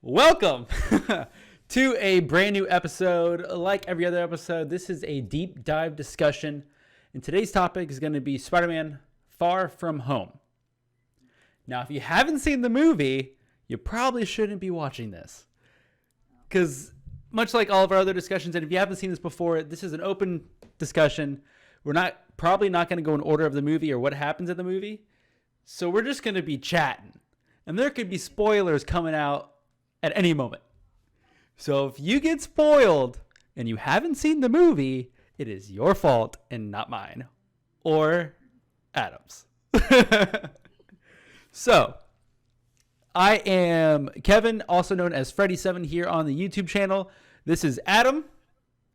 Welcome to a brand new episode. Like every other episode, this is a deep dive discussion. And today's topic is going to be Spider-Man Far From Home. Now, if you haven't seen the movie, you probably shouldn't be watching this. Because much like all of our other discussions, and if you haven't seen this before, this is an open discussion. We're probably not going to go in order of the movie or what happens in the movie. So we're just going to be chatting. And there could be spoilers coming out at any moment. So if you get spoiled and you haven't seen the movie, it is your fault and not mine or Adam's. So I am Kevin, also known as Freddy7 here on the YouTube channel. This is Adam.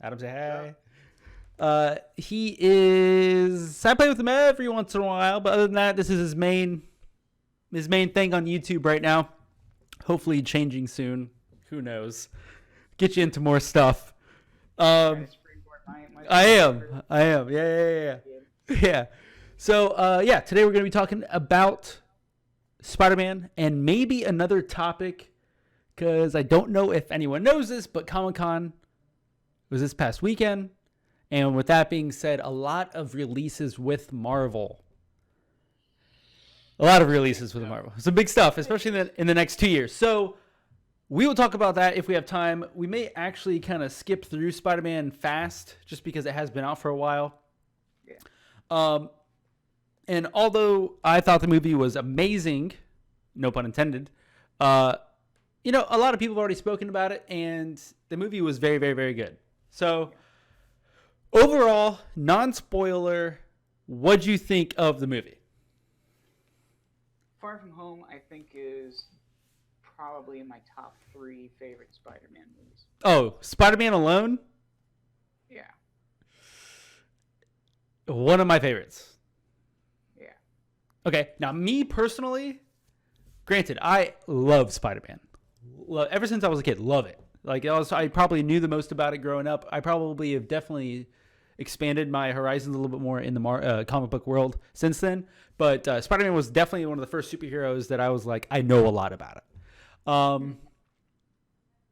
Adam, say hi. I play with him every once in a while, but other than that, this is his main thing on YouTube right now. Hopefully changing soon. Who knows? Get you into more stuff. I am. Yeah. So, today we're going to be talking about Spider-Man and maybe another topic because I don't know if anyone knows this, but Comic-Con was this past weekend. And with that being said, a lot of releases with Marvel. Some big stuff, especially in the next 2 years. So we will talk about that if we have time. We may actually kind of skip through Spider-Man fast just because it has been out for a while. Yeah. And although I thought the movie was amazing, no pun intended, a lot of people have already spoken about it, and the movie was very, very, very good. So overall, non-spoiler, what'd you think of the movie? Far From Home, I think, is probably in my top 3 favorite Spider-Man movies. Oh, Spider-Man alone? Yeah. One of my favorites. Yeah. Okay, now me personally, granted, I love Spider-Man. Ever since I was a kid, love it. I probably knew the most about it growing up. I probably have definitely expanded my horizons a little bit more in the comic book world since then. But Spider-Man was definitely one of the first superheroes that I was like, I know a lot about it.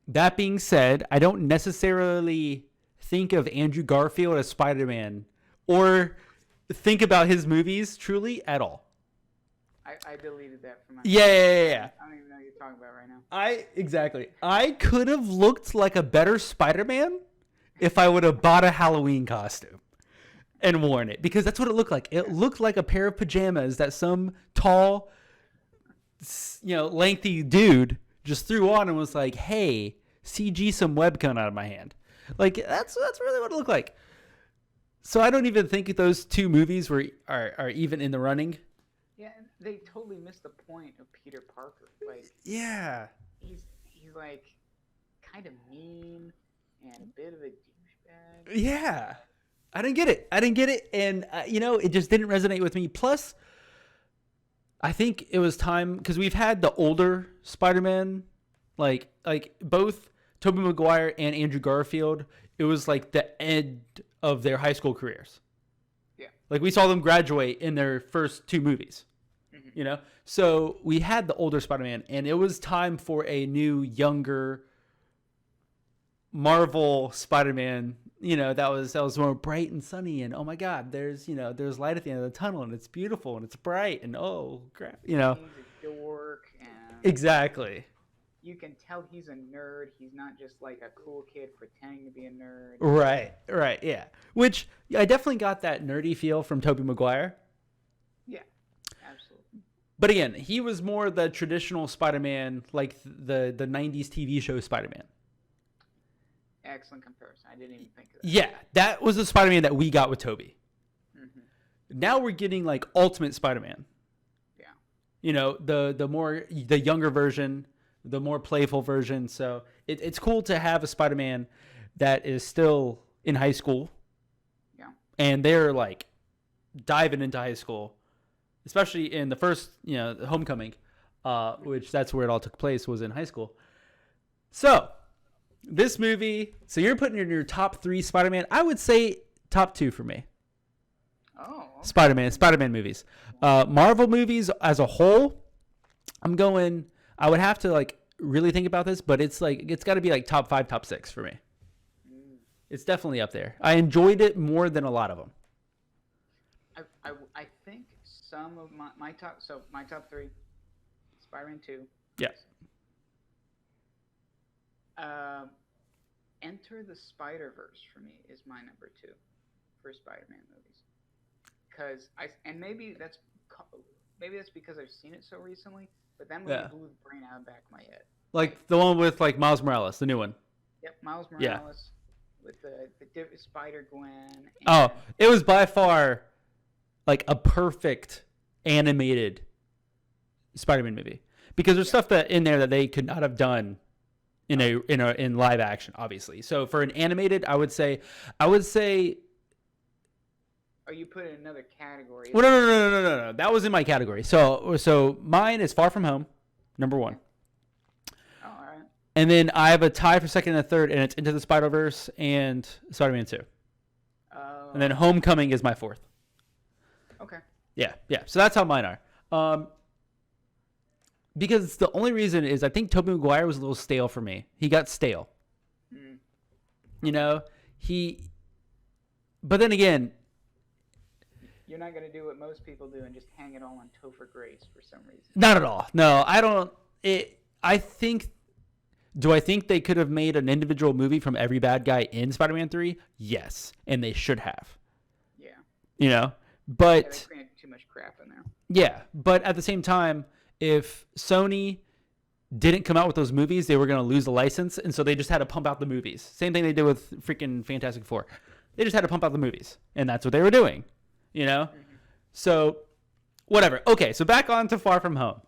That being said, I don't necessarily think of Andrew Garfield as Spider-Man or think about his movies truly at all. I deleted that from my Yeah. I don't even know what you're talking about right now. Exactly. I could have looked like a better Spider-Man if I would have bought a Halloween costume and worn it, because that's what it looked like. It looked like a pair of pajamas that some tall, lengthy dude just threw on and was like, hey, CG some web coming out of my hand. Like, that's really what it looked like. So I don't even think those two movies are even in the running. Yeah, they totally missed the point of Peter Parker. Like, yeah. He's like kind of mean and a bit of a douchebag. Yeah. I didn't get it. And, it just didn't resonate with me. Plus, I think it was time, because we've had the older Spider-Man, like both Tobey Maguire and Andrew Garfield, it was like the end of their high school careers. Yeah. Like, we saw them graduate in their first 2 movies, So we had the older Spider-Man, and it was time for a new, younger Marvel Spider-Man, that was more bright and sunny, and oh my God, there's light at the end of the tunnel, and it's beautiful and it's bright, and oh crap, He's a dork, and exactly. You can tell he's a nerd. He's not just like a cool kid pretending to be a nerd. Right, yeah. Which I definitely got that nerdy feel from Tobey Maguire. Yeah, absolutely. But again, he was more the traditional Spider-Man, like the 90s TV show Spider-Man. Excellent comparison. I didn't even think of that. Yeah, that was the Spider-Man that we got with Tobey. Mm-hmm. Now we're getting like Ultimate Spider-Man. Yeah. The younger version, the more playful version. So it's cool to have a Spider-Man that is still in high school. Yeah. And they're like diving into high school, especially in the first, Homecoming, which that's where it all took place, was in high school. So this movie, so you're putting in your top 3 Spider-Man. I would say top 2 for me. Oh. Okay. Spider-Man movies. Marvel movies as a whole, I would have to really think about this, but it's like it's got to be like top 5, top 6 for me. It's definitely up there. I enjoyed it more than a lot of them. I think some of my top, so my top 3, Spider-Man 2. Yeah. Enter the Spider-Verse for me is my number 2 for Spider-Man movies. And maybe that's because I've seen it so recently, but that movie blew the brain out of the back of my head. Like the one with like Miles Morales, the new one. Yep, Miles Morales with the Spider-Gwen. Oh, it was by far like a perfect animated Spider-Man movie, because there's stuff that in there that they could not have done in live action, obviously. So for an animated, I would say. Oh, you put it in another category. Well, no. That was in my category. So mine is Far From Home, number 1. Oh, all right. And then I have a tie for second and third, and it's Into the Spider-Verse and Spider-Man 2. Oh. And then Homecoming is my 4th. Okay. Yeah. So that's how mine are. Because the only reason is I think Tobey Maguire was a little stale for me. He got stale. You know, but then again, you're not going to do what most people do and just hang it all on Topher Grace for some reason. Not at all. No, I don't. Do I think they could have made an individual movie from every bad guy in Spider-Man 3? Yes, and they should have. Yeah. You know, but they created too much crap in there. Yeah, but at the same time, if Sony didn't come out with those movies, they were going to lose the license, and so they just had to pump out the movies. Same thing they did with freaking Fantastic Four. They just had to pump out the movies, and that's what they were doing, you know? Mm-hmm. So, whatever. Okay, so back on to Far From Home.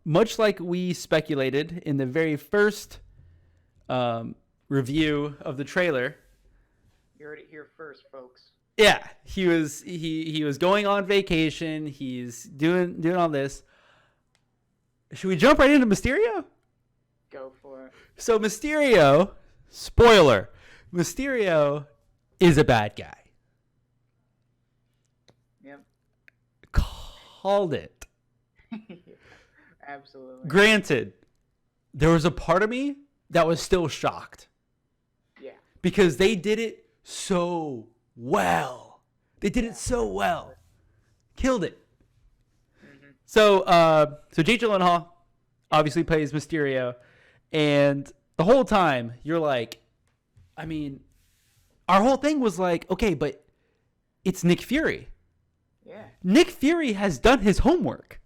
Much like we speculated in the very first review of the trailer. You heard it here first, folks. Yeah, he was going on vacation. He's doing all this. Should we jump right into Mysterio? Go for it. So Mysterio, spoiler, Mysterio is a bad guy. Yep. Called it. Absolutely. Granted, there was a part of me that was still shocked. Yeah. Because they did it so well. They did it so well. Killed it. Mm-hmm. So Jake Gyllenhaal obviously plays Mysterio, and the whole time you're like, I mean, our whole thing was like, okay, but it's Nick Fury. Yeah. Nick Fury has done his homework.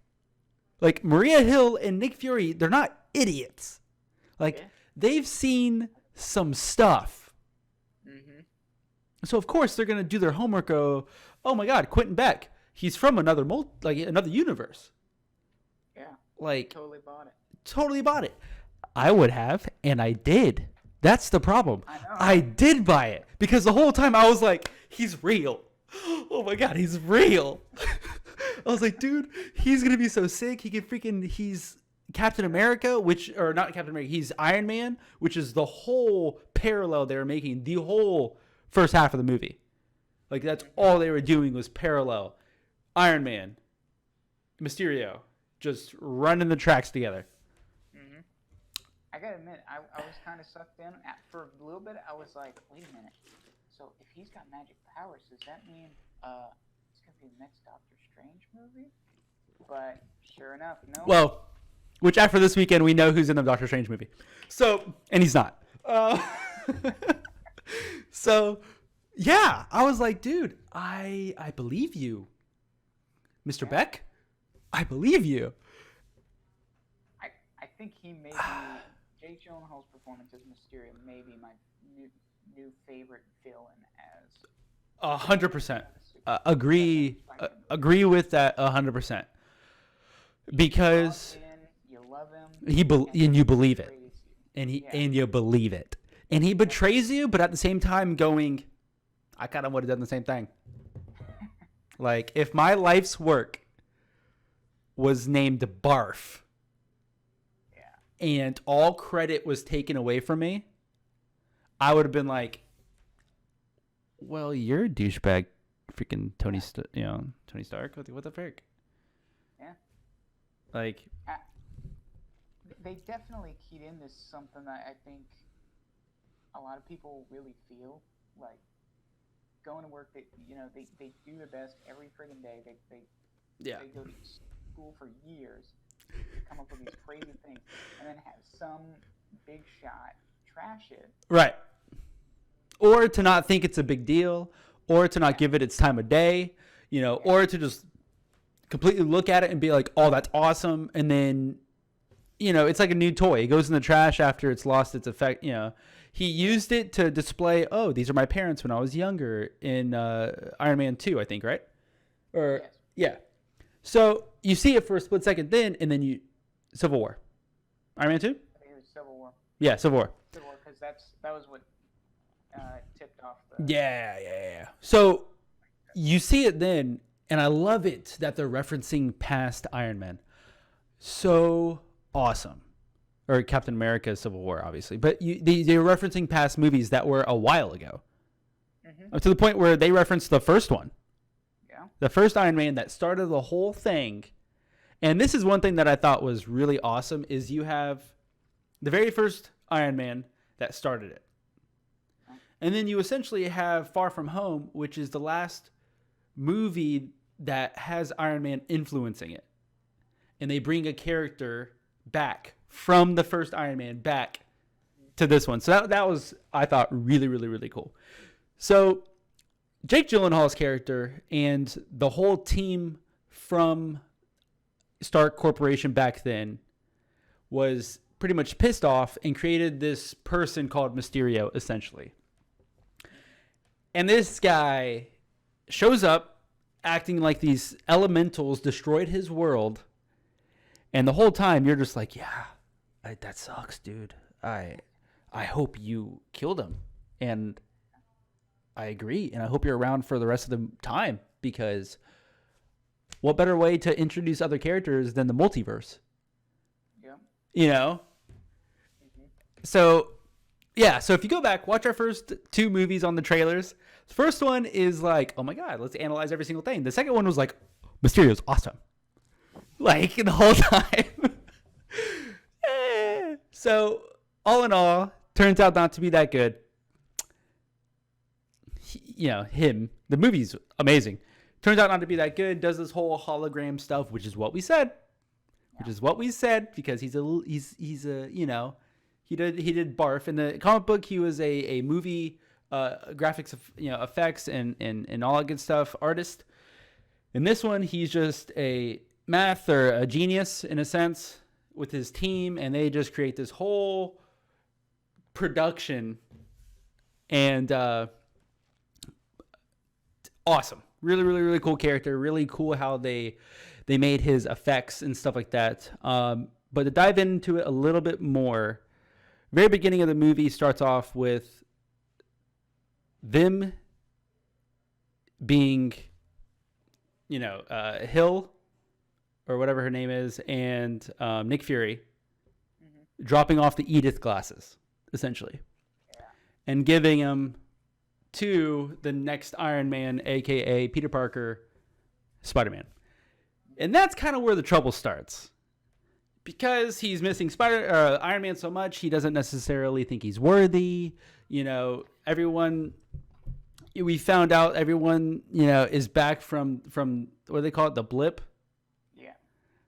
Like Maria Hill and Nick Fury, they're not idiots. Like they've seen some stuff. Mm-hmm. So of course they're gonna do their homework. Oh my God, Quentin Beck. He's from another universe. Yeah. Like totally bought it. Totally bought it. I would have, and I did. That's the problem. I did buy it because the whole time I was like, he's real. Oh my God, he's real. I was like, dude, he's gonna be so sick. He's Captain America, or not Captain America. He's Iron Man, which is the whole parallel they were making the whole first half of the movie. Like that's all they were doing was parallel. Iron Man, Mysterio, just running the tracks together. Mm-hmm. I gotta admit, I was kind of sucked in. For a little bit, I was like, wait a minute. So if he's got magic powers, does that mean it's gonna be the next Doctor Strange movie? But sure enough, no. Well, which after this weekend we know who's in the Doctor Strange movie. So, and he's not. So, yeah, I was like, dude, I believe you, Mr. Beck. I believe you. I think he may be Jake Gyllenhaal's performance as Mysterio may be my new favorite villain as 100%. Agree with that 100%. Because you love him, and you believe it, and you believe it, and he betrays you, but at the same time going, I kind of would have done the same thing. Like if my life's work was named Barf, and all credit was taken away from me, I would have been like, well, you're a douchebag, freaking Tony Stark. What the frick? Yeah. Like, they definitely keyed into something that I think a lot of people really feel like going to work. They do their best every friggin' day. Yeah. They go to school for years to come up with these crazy things, and then have some big shot trash it. Right. Or to not think it's a big deal, or to not give it its time of day, or to just completely look at it and be like, oh, that's awesome. And then, it's like a new toy. It goes in the trash after it's lost its effect. He used it to display, oh, these are my parents when I was younger in Iron Man 2, I think, right? Or, Yes. yeah. So you see it for a split second then, and then Civil War. Iron Man 2? I think it was Civil War. Yeah, Civil War. Civil War, because that was what tipped off the. Yeah. So you see it then, and I love it that they're referencing past Iron Man. So awesome. Or Captain America Civil War, obviously. But they're referencing past movies that were a while ago. Mm-hmm. Up to the point where they referenced the first one. Yeah. The first Iron Man that started the whole thing. And this is one thing that I thought was really awesome is you have the very first Iron Man that started it. And then you essentially have Far From Home, which is the last movie that has Iron Man influencing it. And they bring a character back from the first Iron Man back to this one. So that was, I thought, really, really, really cool. So Jake Gyllenhaal's character and the whole team from Stark Corporation back then was pretty much pissed off and created this person called Mysterio, essentially. And this guy shows up acting like these elementals destroyed his world. And the whole time you're just like, yeah, that sucks, dude. I hope you killed him. And I agree. And I hope you're around for the rest of the time, because what better way to introduce other characters than the multiverse? Yeah. So, yeah. So if you go back, watch our first two movies on the trailers. The first one is like, oh my God, let's analyze every single thing. The second one was like, Mysterio's awesome. Like the whole time. So all in all, turns out not to be that good. The movie's amazing. Turns out not to be that good. Does this whole hologram stuff, which is what we said. Because he did barf in the comic book. He was a movie graphics, effects and all that good stuff artist. In this one, he's just a math or a genius in a sense with his team, and they just create this whole production. And awesome, really, really, really cool character. Really cool how they made his effects and stuff like that. But to dive into it a little bit more, very beginning of the movie starts off with them being, Hill or whatever her name is, and Nick Fury dropping off the Edith glasses, essentially, and giving them to the next Iron Man, a.k.a. Peter Parker, Spider-Man. And that's kind of where the trouble starts. Because he's missing Iron Man so much, he doesn't necessarily think he's worthy. We found out everyone, is back from what do they call it, the blip?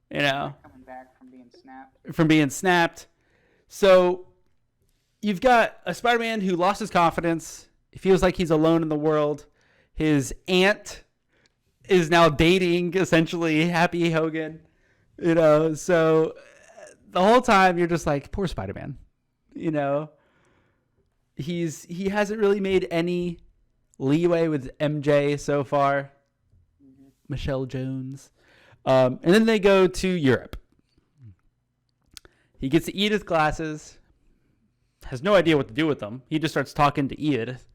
Yeah. Coming back from being snapped. So you've got a Spider-Man who lost his confidence. He feels like he's alone in the world. His aunt is now dating, essentially, Happy Hogan. So the whole time you're just like, poor Spider-Man. He hasn't really made any leeway with MJ so far. Michelle Jones. And then they go to Europe. He gets the Edith glasses. Has no idea what to do with them. He just starts talking to Edith.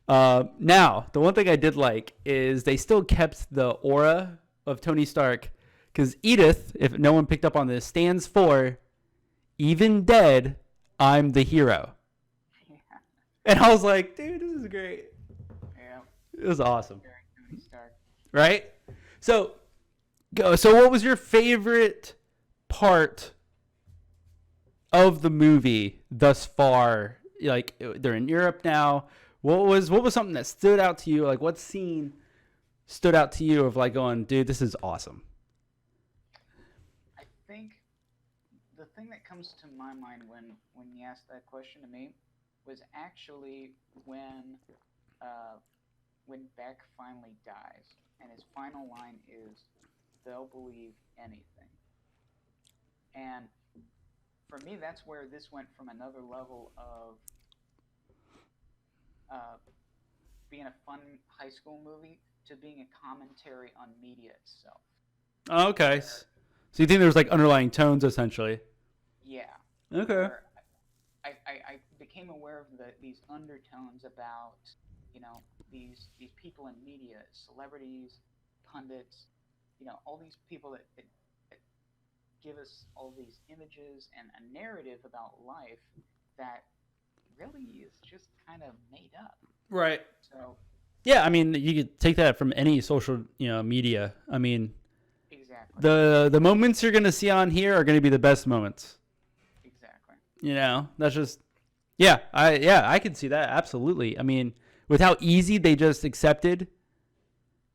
Now, the one thing I did like is they still kept the aura of Tony Stark, because Edith, if no one picked up on this, stands for even dead, I'm the hero. Yeah. And I was like, dude, this is great. Yeah. It was awesome. Very Tony Stark. Right? So what was your favorite part of the movie thus far? Like they're in Europe now. What was something that stood out to you? Like what scene stood out to you of like going, dude, this is awesome? I think the thing that comes to my mind when you asked that question to me was actually when Beck finally dies, and his final line is, "They'll believe anything." And for me, that's where this went from another level of being a fun high school movie to being a commentary on media itself. Oh, okay. So you think there's like underlying tones essentially? Yeah. Okay. Where I became aware of these undertones about, these people in media, celebrities, pundits, all these people that give us all these images and a narrative about life that really is just kind of made up. Right. So yeah, I mean, you could take that from any social, media. I mean, exactly. The moments you're gonna see on here are gonna be the best moments. Exactly. That's just, I can see that absolutely. I mean, with how easy they just accepted,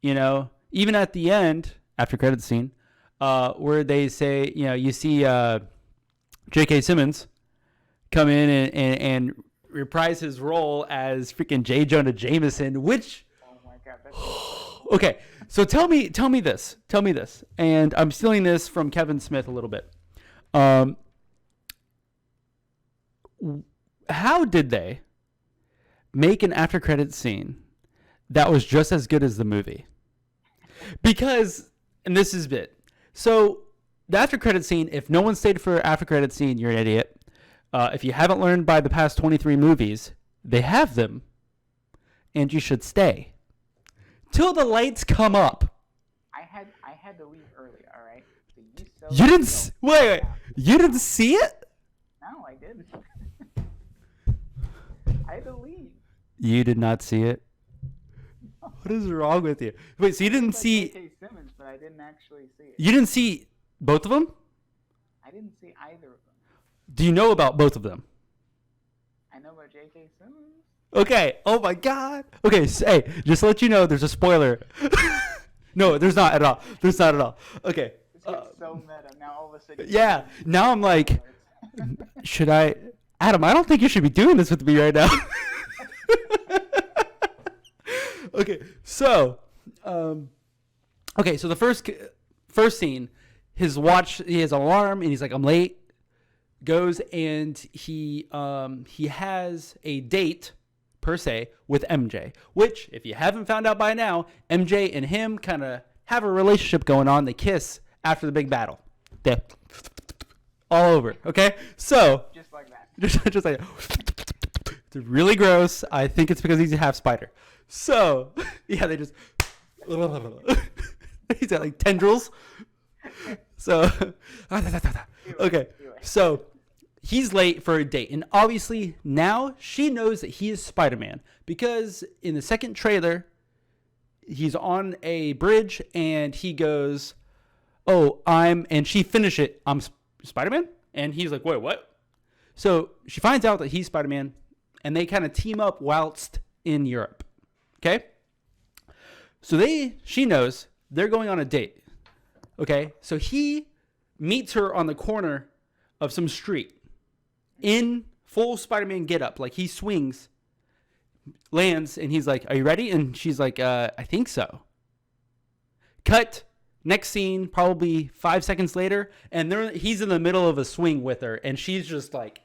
even at the end after credit scene, where they say, you see J.K. Simmons come in and reprise his role as freaking J. Jonah Jameson, which, oh my God, that's okay, so tell me this, and I'm stealing this from Kevin Smith a little bit. How did they make an after credit scene that was just as good as the movie? Because, and this is it. So the after credit scene, if no one stayed for after credit scene, you're an idiot. If you haven't learned by the past 23 movies, they have them, and you should stay till the lights come up. I had to leave early. All right. So you didn't wait. You didn't see it? No, I didn't. I had to leave. You did not see it? What is wrong with you? Wait, so you didn't see J.K. Simmons, but I didn't actually see it. You didn't see both of them? I didn't see either of them. Do you know about both of them? I know about J.K. Simmons. Okay. Oh my God. Okay. So, hey, just to let you know, there's a spoiler. No, there's not at all. There's not at all. Okay. This gets so meta. Now all of a sudden. Yeah. Now I'm like, should I, Adam? I don't think you should be doing this with me right now. Okay. So, So the first scene, his watch, he has an alarm, and he's like, I'm late. Goes and he has a date per se with MJ, which if you haven't found out by now, MJ and him kind of have a relationship going on. They kiss after the big battle. They all over. Okay, so just like that. just like it's really gross. I think it's because he's a half spider. So yeah, they just he's got like tendrils. So okay, so he's late for a date, and obviously now she knows that he is Spider-Man because in the second trailer, he's on a bridge and he goes, "Oh, and she finished it. I'm Spider-Man," and he's like, "Wait, what?" So she finds out that he's Spider-Man, and they kind of team up whilst in Europe. Okay, so she knows they're going on a date. Okay, so he meets her on the corner of some street in full Spider-Man getup, like he swings, lands, and he's like, "Are you ready?" And she's like, "I think so." Cut. Next scene, probably 5 seconds later, and he's in the middle of a swing with her, and she's just like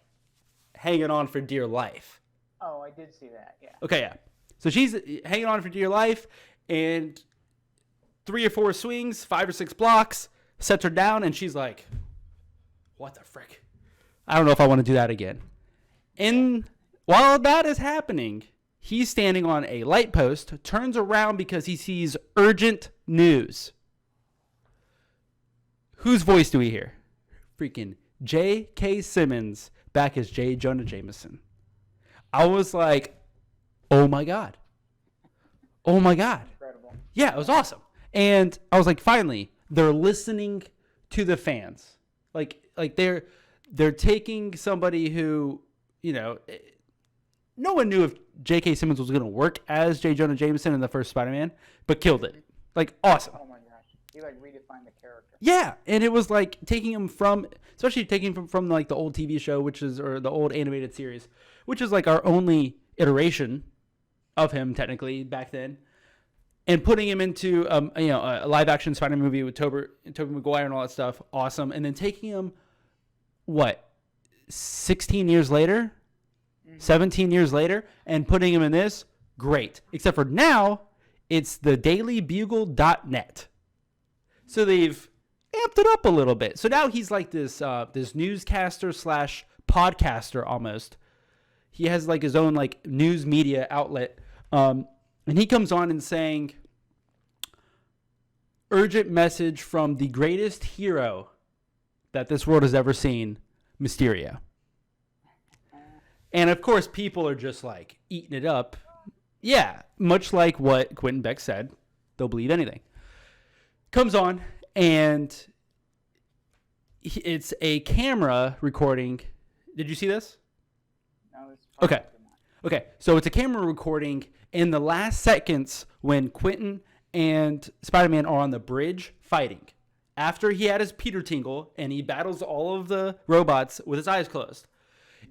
hanging on for dear life. Oh, I did see that. Yeah. Okay, yeah. So she's hanging on for dear life, and 3 or 4 swings, 5 or 6 blocks, sets her down, and she's like, "What the frick? I don't know if I want to do that again." And while that is happening, he's standing on a light post, turns around because he sees urgent news. Whose voice do we hear? Freaking J.K. Simmons back as J. Jonah Jameson. I was like, oh my God. Oh my God. Incredible. Yeah, it was awesome. And I was like, finally, they're listening to the fans. Like they're taking somebody who, no one knew if J.K. Simmons was going to work as J. Jonah Jameson in the first Spider-Man, but killed it. Like, awesome. Oh my gosh, he like redefined the character. Yeah, and it was like taking him from, especially taking him from like the old TV show, or the old animated series, which is like our only iteration of him technically back then, and putting him into a live action Spider-Man movie with Tobey Maguire and all that stuff, awesome. And then taking him, 16 years later, 17 years later, and putting him in this, great. Except for now, it's the dailybugle.net. So they've amped it up a little bit. So now he's like this newscaster / podcaster almost. He has like his own like news media outlet. And he comes on and saying, urgent message from the greatest hero that this world has ever seen, Mysterio. And of course, people are just like eating it up. Yeah, much like what Quentin Beck said, they'll believe anything. Comes on, and it's a camera recording. Did you see this? No, it's Okay, so it's a camera recording in the last seconds when Quentin and Spider-Man are on the bridge fighting. After he had his Peter Tingle and he battles all of the robots with his eyes closed.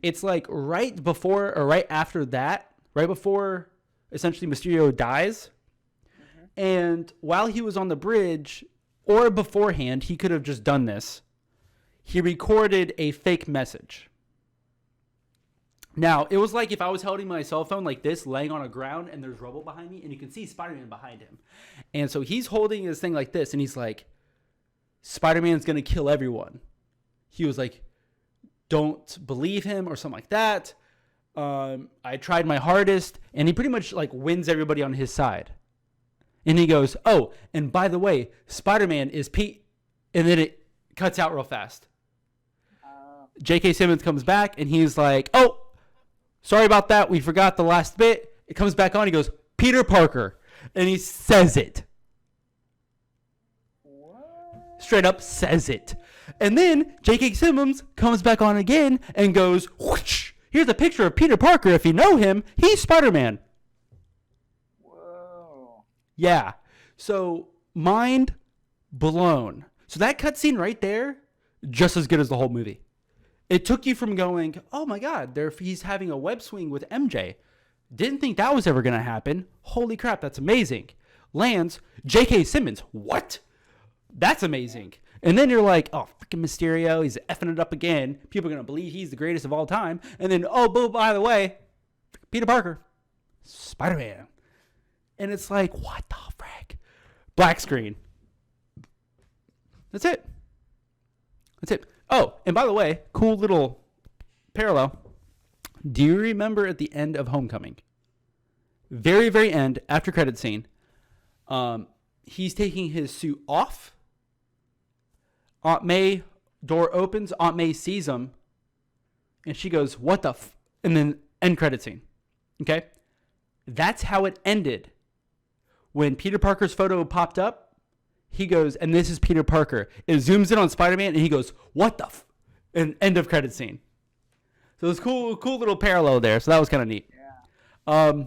It's like right before or right after that, right before essentially Mysterio dies. Mm-hmm. And while he was on the bridge or beforehand, he could have just done this. He recorded a fake message. Now, it was like if I was holding my cell phone like this, laying on a ground, and there's rubble behind me, and you can see Spider-Man behind him. And so he's holding his thing like this, and he's like, Spider-Man's going to kill everyone. He was like, don't believe him or something like that. I tried my hardest. And he pretty much like wins everybody on his side. And he goes, oh, and by the way, Spider-Man is Pete. And then it cuts out real fast. J.K. Simmons comes back and he's like, oh, sorry about that. We forgot the last bit. It comes back on. He goes, Peter Parker. And he says it. What? Straight up says it. And then J.K. Simmons comes back on again and goes, whoosh, here's a picture of Peter Parker. If you know him, he's Spider-Man. Whoa. Yeah. So, mind blown. So that cutscene right there, just as good as the whole movie. It took you from going, oh my God, he's having a web swing with MJ. Didn't think that was ever going to happen. Holy crap, that's amazing. Lands, J.K. Simmons. What? That's amazing. And then you're like, oh, freaking Mysterio, he's effing it up again. People are going to believe he's the greatest of all time. And then, oh, by the way, Peter Parker, Spider-Man. And it's like, what the frick? Black screen. That's it. That's it. Oh, and by the way, cool little parallel. Do you remember at the end of Homecoming? Very, very end, after credit scene, he's taking his suit off. Aunt May, door opens. Aunt May sees him. And she goes, what the f... And then end credit scene. Okay? That's how it ended. When Peter Parker's photo popped up, he goes, and this is Peter Parker. It zooms in on Spider-Man, and he goes, what the f... And end of credit scene. So it's cool little parallel there. So that was kind of neat. Yeah.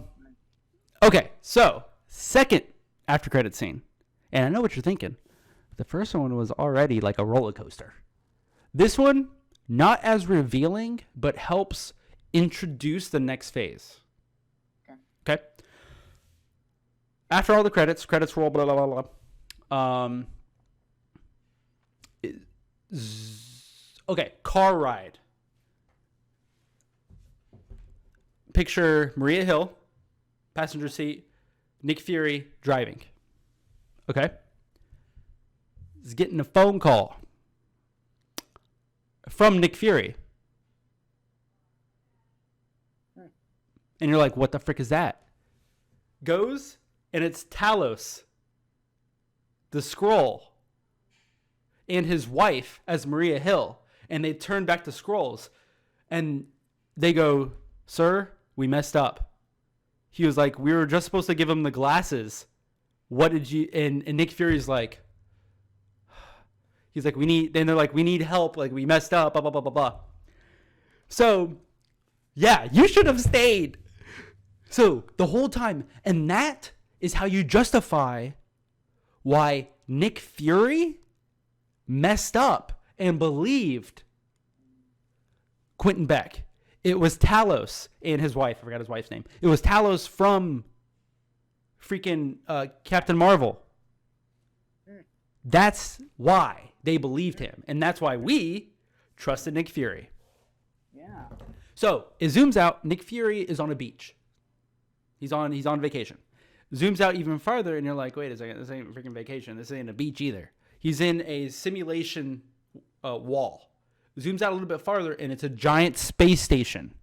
Okay, so second after credit scene. And I know what you're thinking. The first one was already like a roller coaster. This one, not as revealing, but helps introduce the next phase. Okay. After all the credits roll, blah, blah, blah, blah. Okay, car ride. Picture Maria Hill, passenger seat, Nick Fury driving. Okay? Is getting a phone call from Nick Fury. And you're like, what the frick is that? Goes, and it's Talos, the Skrull, and his wife as Maria Hill. And they turn back to Skrulls. And they go, sir, we messed up. He was like, we were just supposed to give him the glasses. What did you... And Nick Fury's like... He's like, then they're like, we need help. Like, we messed up, blah, blah, blah, blah, blah. So, yeah, you should have stayed. So, the whole time. And that is how you justify why Nick Fury messed up and believed Quentin Beck. It was Talos and his wife. I forgot his wife's name. It was Talos from freaking Captain Marvel. That's why they believed him. And that's why we trusted Nick Fury. Yeah. So it zooms out. Nick Fury is on a beach. He's on vacation. Zooms out even farther, and you're like, wait a second, this ain't freaking vacation. This ain't a beach either. He's in a simulation wall. Zooms out a little bit farther, and it's a giant space station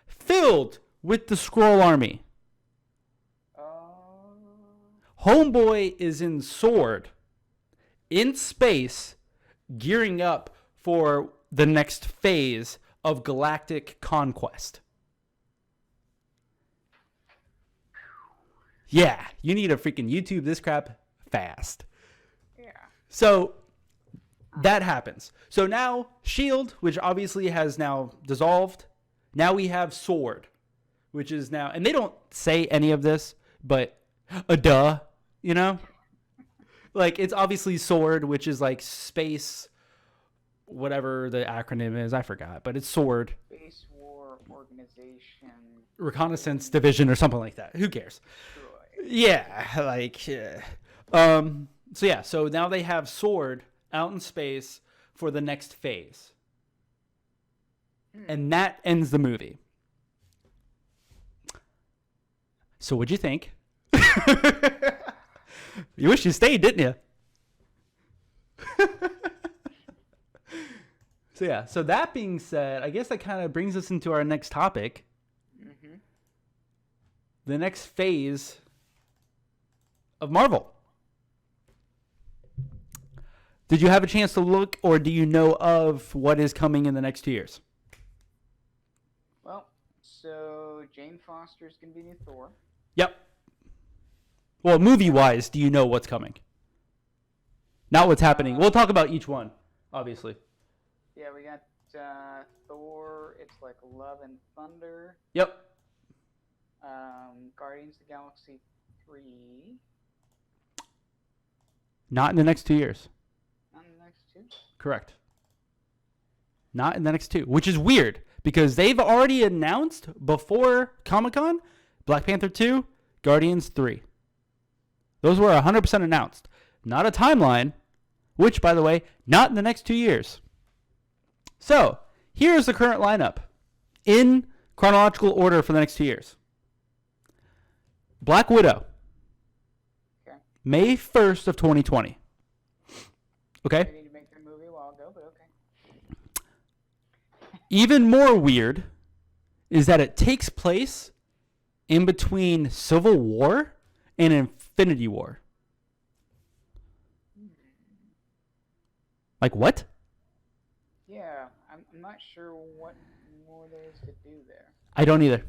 filled with the Skrull army. Homeboy is in Sword in space, gearing up for the next phase of galactic conquest. Yeah, you need to freaking YouTube this crap fast. Yeah. So that happens. So now Shield, which obviously has now dissolved. Now we have Sword, which is now, and they don't say any of this, but duh, you know? Like, it's obviously Sword, which is like space, whatever the acronym is, I forgot, but it's Sword. Space War Organization. Reconnaissance Division or something like that. Who cares? Yeah, like, yeah. So now they have Sword out in space for the next phase. And that ends the movie. So what'd you think? You wish you stayed, didn't you? So that being said, I guess that kind of brings us into our next topic. Mm-hmm. The next phase of Marvel. Did you have a chance to look, or do you know of what is coming in the next 2 years? Well, so Jane Foster's going to be new Thor. Yep. Well, movie-wise, do you know what's coming? Not what's happening. We'll talk about each one, obviously. Yeah, we got Thor. It's like Love and Thunder. Yep. Guardians of the Galaxy 3. Not in the next 2 years. Not in the next 2? Correct. Not in the next 2, which is weird because they've already announced before Comic-Con Black Panther 2, Guardians 3. Those were 100% announced. Not a timeline, which, by the way, not in the next 2 years. So, here's the current lineup in chronological order for the next 2 years. Black Widow. Okay. May 1st of 2020. Okay? They need to make the movie a while ago, but okay. Even more weird is that it takes place in between Civil War and Infinity War. Like what? Yeah, I'm not sure what more there is to do there. I don't either.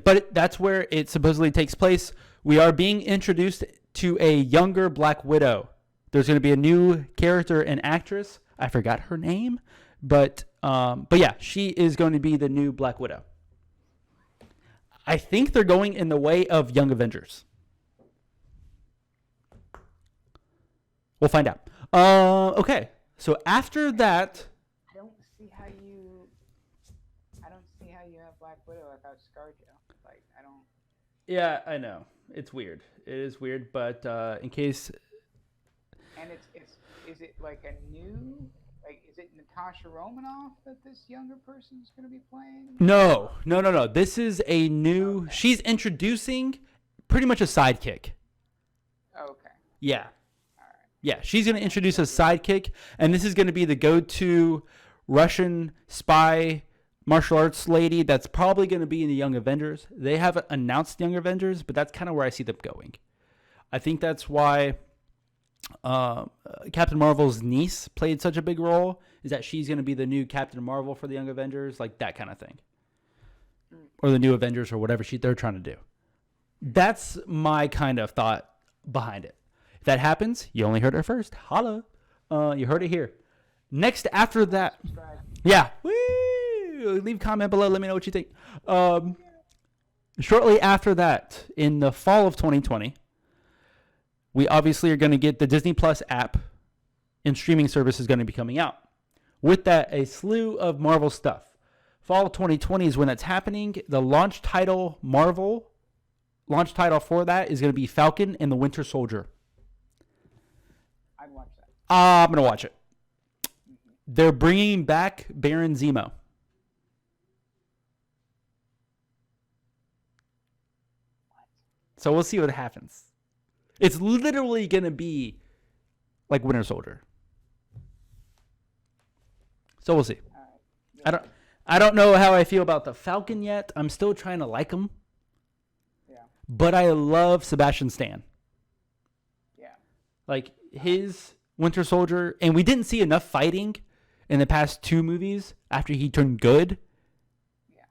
But that's where it supposedly takes place. We are being introduced to a younger Black Widow. There's going to be a new character and actress. I forgot her name, but yeah, she is going to be the new Black Widow. I think they're going in the way of Young Avengers. We'll find out. Okay, so after that, I don't see how you have Black Widow without ScarJo. Like, I don't. yeah, I know it's weird. It is weird, but in case. And is it like a new, like, is it Natasha Romanoff that this younger person's going to be playing? No. This is a new. Okay. She's introducing pretty much a sidekick. Okay. Yeah. Yeah, she's going to introduce a sidekick, and this is going to be the go-to Russian spy martial arts lady that's probably going to be in the Young Avengers. They haven't announced Young Avengers, but that's kind of where I see them going. I think that's why Captain Marvel's niece played such a big role, is that she's going to be the new Captain Marvel for the Young Avengers, like that kind of thing. Or the new Avengers or whatever they're trying to do. That's my kind of thought behind it. If that happens, you only heard it first. Holla. You heard it here. Next, after that, Subscribe. yeah. Woo! Leave a comment below. Let me know what you think. Shortly after that, in the fall of 2020, we obviously are going to get the Disney Plus app and streaming service is going to be coming out. With that, a slew of Marvel stuff. Fall of 2020 is when that's happening. The launch title for that is going to be Falcon and the Winter Soldier. I'd watch that. I'm going to watch it. They're bringing back Baron Zemo. So we'll see what happens. It's literally going to be like Winter Soldier. So we'll see. All right. I don't know how I feel about the Falcon yet. I'm still trying to like him. Yeah. But I love Sebastian Stan. Yeah. Like his Winter Soldier, and we didn't see enough fighting in the past 2 movies after he turned good. Yeah.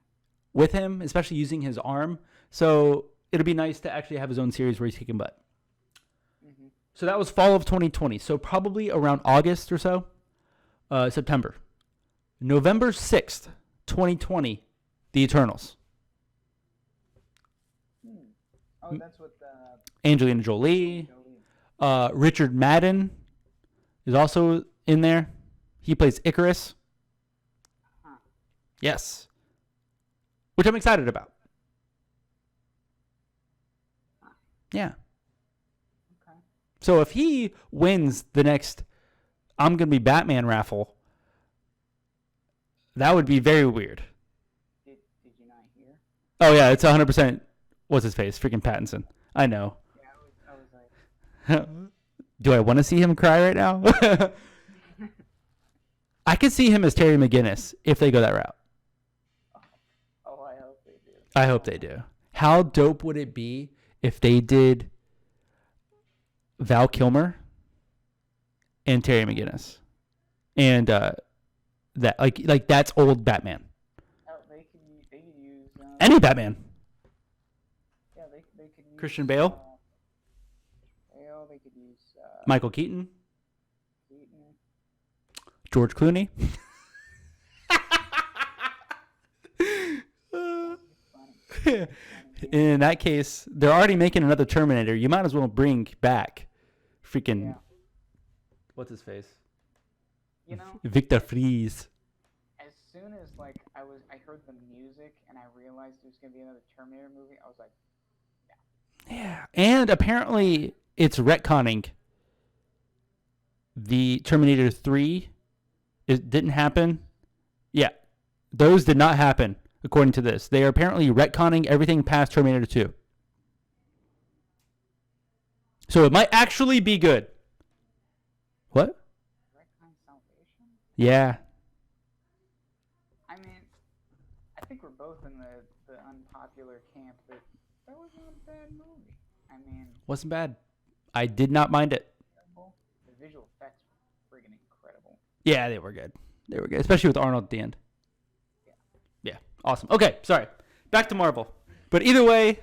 With him, especially using his arm. So it'll be nice to actually have his own series where he's kicking butt. Mm-hmm. So that was fall of 2020. So probably around August or so, September. November 6th, 2020, The Eternals. Oh, that's what Angelina Jolie. Jolie. Richard Madden is also in there. He plays Icarus. Huh. Yes. Which I'm excited about. Yeah. Okay. So if he wins the next I'm going to be Batman raffle, that would be very weird. Did you not hear? Oh, yeah, it's 100%. What's his face? Freaking Pattinson. I know. Yeah, I was like, Do I want to see him cry right now? I could see him as Terry McGinnis if they go that route. oh, I hope they do. I hope they do. How dope would it be if they did Val Kilmer and Terry McGinnis? And that like that's old Batman. Oh, they could use Any Batman. Yeah, they could use Christian Bale? Bale. They could use Michael Keaton. Keaton. George Clooney. Funny. In that case, they're already making another Terminator. You might as well bring back freaking Yeah. what's his face? You know, Victor Fries. as soon as like I heard the music and I realized there was gonna be another Terminator movie, I was like, Yeah, and apparently it's retconning the Terminator 3. It didn't happen. Yeah, those did not happen according to this. They are apparently retconning everything past Terminator 2. So it might actually be good. What? Retcon Salvation? Yeah. I mean, I think we're both in the unpopular camp that was not a bad movie. I mean, Wasn't bad. I did not mind it. terrible. The visual effects were friggin' incredible. Yeah, they were good. They were good, especially with Arnold at the end. Yeah, awesome. Okay, sorry. Back to Marvel. But either way,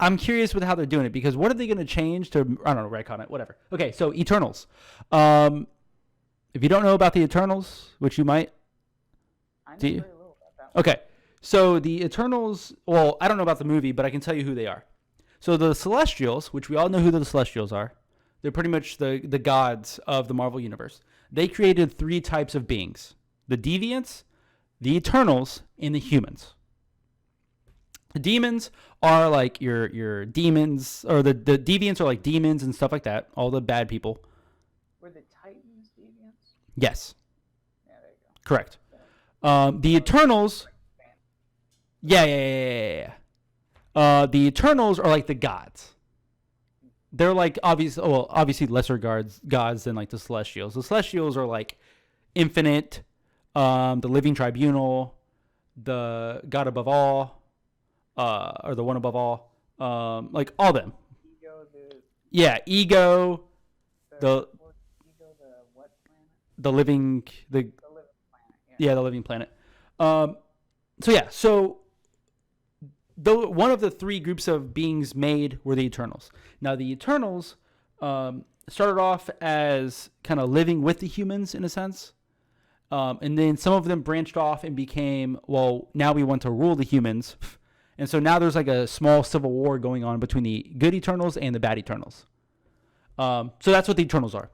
I'm curious with how they're doing it because what are they going to change to, I don't know, retcon it, whatever. Okay, so Eternals. If you don't know about the Eternals, which you might. I know Do very you? little about that one. Okay, so the Eternals, well, I don't know about the movie, but I can tell you who they are. So the Celestials, which we all know who the Celestials are, they're pretty much the gods of the Marvel Universe. They created 3 types of beings. The Deviants, the Eternals, and the humans. The demons are like your demons, or the Deviants are like demons and stuff like that, all the bad people. Were the Titans deviants? Yes, Yeah, there you go. correct. The Eternals, yeah. The Eternals are like the gods. They're like obviously lesser gods than like the Celestials. The Celestials are like infinite, the living tribunal, the God above all, or the one above all, like all them. Ego, Yeah, Ego, the Ego, the what planet? the living The living planet. Yeah. Yeah, the living planet. So one of the 3 groups of beings made were the Eternals. Now the Eternals started off as kind of living with the humans in a sense. And then some of them branched off and became, well, now we want to rule the humans. And so now there's like a small civil war going on between the good Eternals and the bad Eternals. So that's what the Eternals are.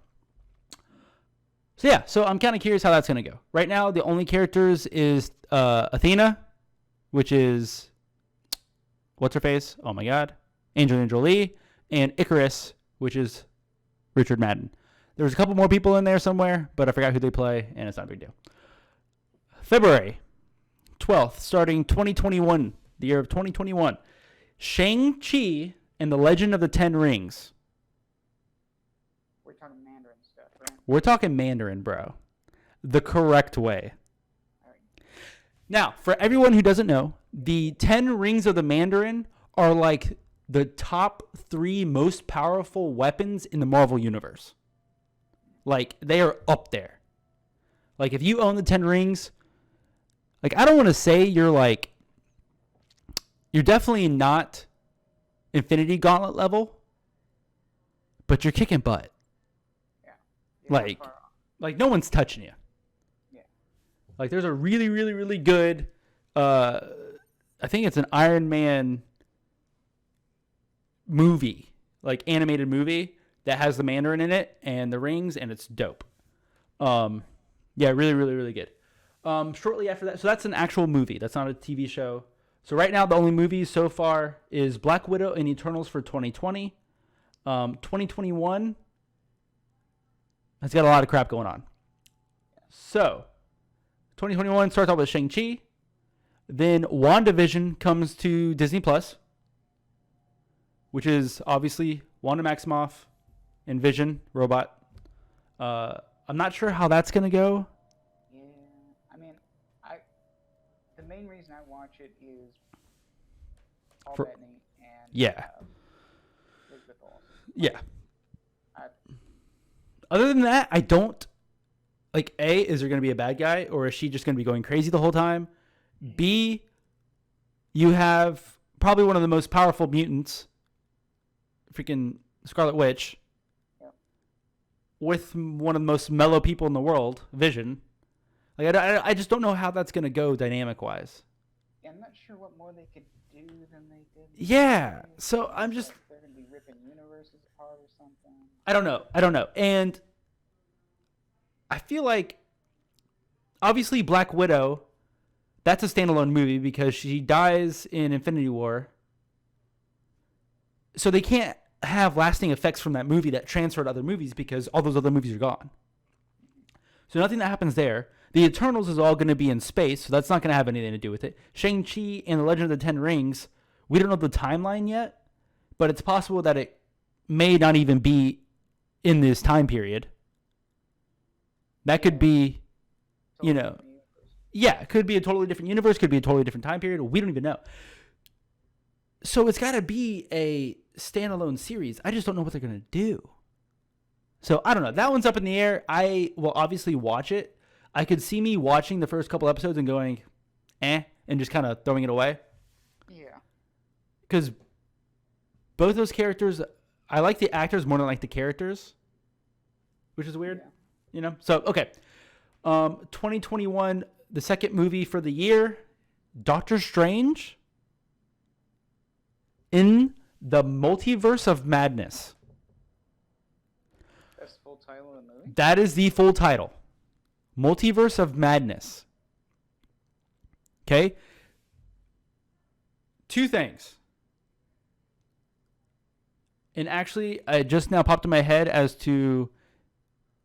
So yeah, so I'm kind of curious how that's going to go. Right now, the only characters is Athena, which is, what's her face? Oh my God. Angelina Jolie, and Icarus, which is Richard Madden. There was a couple more people in there somewhere, but I forgot who they play, and it's not a big deal. February 12th, starting 2021, the year of 2021, Shang-Chi and the Legend of the Ten Rings. We're talking Mandarin stuff, right? We're talking Mandarin, bro. The correct way. All right. Now, for everyone who doesn't know, the 10 Rings of the Mandarin are like the top 3 most powerful weapons in the Marvel Universe. Like, they are up there. Like, if you own the 10 Rings, like, I don't want to say you're definitely not Infinity Gauntlet level, but you're kicking butt. Yeah. You're not Like, far off. like no one's touching you. Yeah. Like, there's a really, really, really good, I think it's an Iron Man movie, like animated movie that has the Mandarin in it and the rings, and it's dope. Yeah, really, really, really good. Shortly after that, so that's an actual movie. That's not a TV show. So right now, the only movies so far is Black Widow and Eternals for 2020. 2021 has got a lot of crap going on. So 2021 starts off with Shang-Chi. Then WandaVision comes to Disney Plus, which is obviously Wanda Maximoff and Vision, robot. I'm not sure how that's going to go. Yeah. I mean, the main reason I watch it is Paul Bettany and Yeah. Elizabeth Olsen. Yeah. I, Other than that, I don't, like, A, is there going to be a bad guy, or is she just going to be going crazy the whole time? B, you have probably one of the most powerful mutants, freaking Scarlet Witch, Yep. with one of the most mellow people in the world, Vision. Like, I just don't know how that's going to go dynamic-wise. yeah, I'm not sure what more they could do than they did. Yeah, so I'm just, Like they're going to be ripping universes apart or something. I don't know. And I feel like, obviously, Black Widow, that's a standalone movie because she dies in Infinity War. So they can't have lasting effects from that movie that transfer to other movies because all those other movies are gone. So nothing that happens there. The Eternals is all going to be in space, so that's not going to have anything to do with it. Shang-Chi and the Legend of the Ten Rings, we don't know the timeline yet, but it's possible that it may not even be in this time period. That could be, you know, yeah, it could be a totally different universe, could be a totally different time period. We don't even know. So it's got to be a standalone series. I just don't know what they're going to do. So I don't know. That one's up in the air. I will obviously watch it. I could see me watching the first couple episodes and going, and just kind of throwing it away. Yeah. Because both those characters, I like the actors more than I like the characters, which is weird. Yeah. You know? So, okay. 2021, the second movie for the year, Doctor Strange in the Multiverse of Madness. That's the full title of the movie? That is the full title. Multiverse of Madness. Okay? 2 things. And actually, it just now popped in my head as to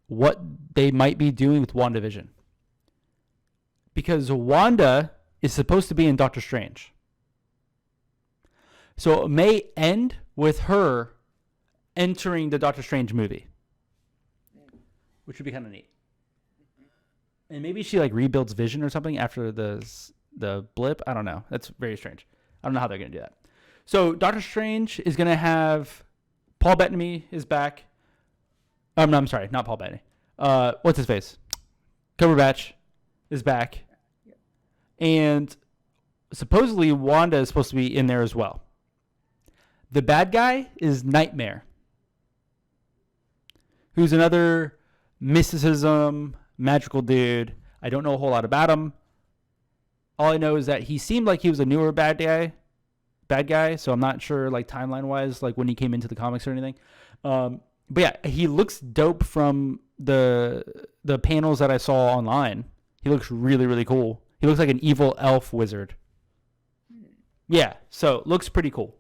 what they might be doing with WandaVision. Because Wanda is supposed to be in Doctor Strange. So it may end with her entering the Doctor Strange movie. Which would be kind of neat. And maybe she like rebuilds Vision or something after the blip. I don't know. That's very strange. I don't know how they're going to do that. So Doctor Strange is going to have Paul Bettany is back. No, I'm sorry, not Paul Bettany. What's his face? Cumberbatch is back. And supposedly Wanda is supposed to be in there as well. The bad guy is Nightmare. who's another mysticism, magical dude. I don't know a whole lot about him. All I know is that he seemed like he was a newer bad guy. So I'm not sure, like, timeline wise, like when he came into the comics or anything. But yeah, he looks dope from the panels that I saw online. He looks really, really cool. He looks like an evil elf wizard. Yeah, so looks pretty cool.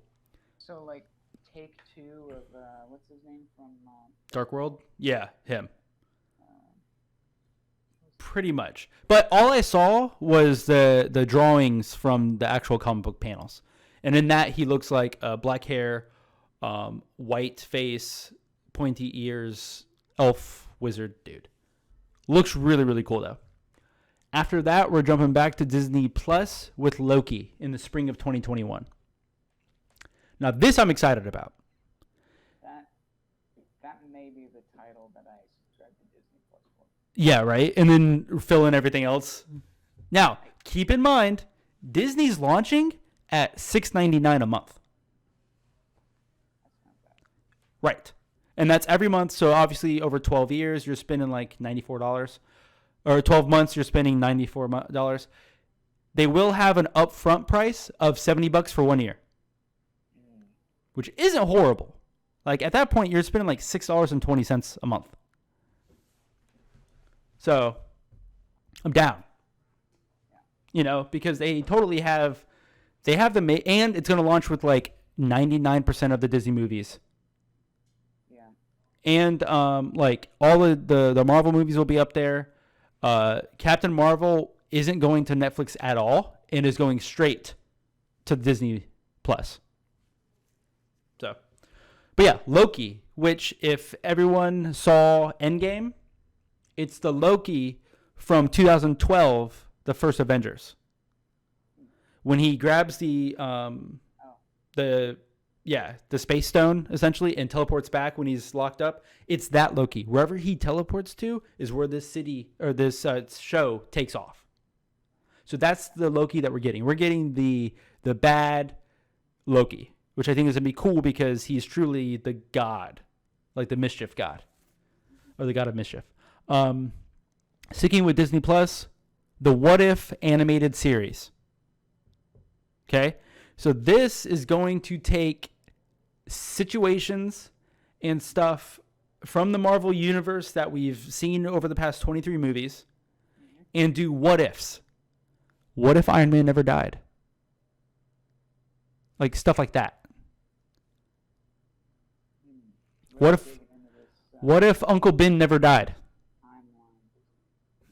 So like take two of what's his name from Dark World? Yeah, him. Pretty much. But all I saw was the drawings from the actual comic book panels. And in that, he looks like a black hair, white face, pointy ears, elf wizard dude. Looks really, really cool, though. After that, we're jumping back to Disney Plus with Loki in the spring of 2021. Now, this I'm excited about. That may be the title that I subscribe to Disney Plus for. Yeah, right? And then fill in everything else. Now, keep in mind, Disney's launching at $6.99 a month. That's not bad. Right. And that's every month. So obviously over 12 years, you're spending like $94. Or 12 months, you're spending $94. They will have an upfront price of $70 for 1 year, which isn't horrible. Like at that point, you're spending like $6.20 a month. So I'm down. You know, because they totally have, and it's going to launch with like 99% of the Disney movies. Yeah. And like all of the Marvel movies will be up there. Captain Marvel isn't going to Netflix at all and is going straight to Disney Plus. So, but yeah, Loki, which if everyone saw Endgame, it's the Loki from 2012, the first Avengers. When he grabs the Space Stone, essentially, and teleports back when he's locked up. It's that Loki. Wherever he teleports to is where this city or this show takes off. So that's the Loki that we're getting. We're getting the bad Loki, which I think is going to be cool because he's truly the god, like the mischief god, or the god of mischief. Sticking with Disney Plus, the What If animated series. Okay? So this is going to take situations and stuff from the Marvel universe that we've seen over the past 23 movies and do what ifs. What if Iron Man never died? Like stuff like that. What if Uncle Ben never died?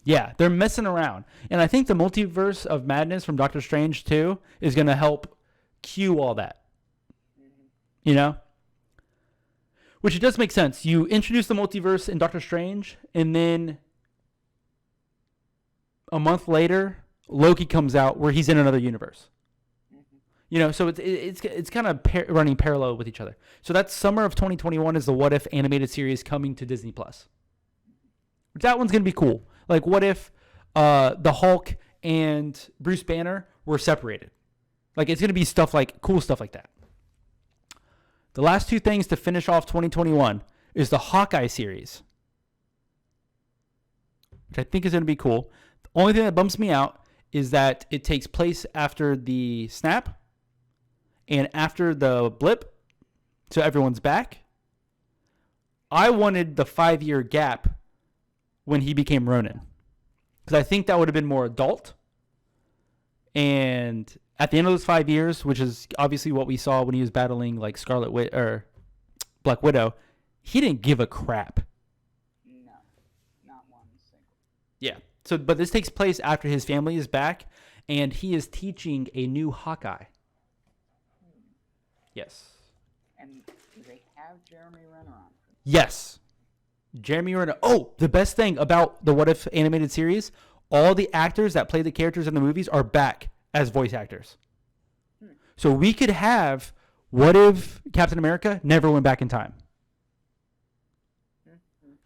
Yeah, they're messing around. And I think the Multiverse of Madness from Doctor Strange 2 is going to help cue all that. You know? Which it does make sense. You introduce the multiverse in Doctor Strange, and then a month later, Loki comes out where he's in another universe. You know, so it's kind of running parallel with each other. So that's summer of 2021 is the What If animated series coming to Disney Plus. That one's going to be cool. Like, what if the Hulk and Bruce Banner were separated? Like, it's going to be cool stuff like that. The last two things to finish off 2021 is the Hawkeye series, which I think is going to be cool. The only thing that bumps me out is that it takes place after the snap and after the blip, so everyone's back. I wanted the 5-year gap when he became Ronin, because I think that would have been more adult. And at the end of those 5 years, which is obviously what we saw when he was battling like Black Widow, he didn't give a crap. No, not one single. Yeah. So, but this takes place after his family is back, and he is teaching a new Hawkeye. Yes. And do they have Jeremy Renner on? Yes. Jeremy Renner. Oh, the best thing about the What If animated series, all the actors that play the characters in the movies are back as voice actors. So we could have What If Captain America never went back in time.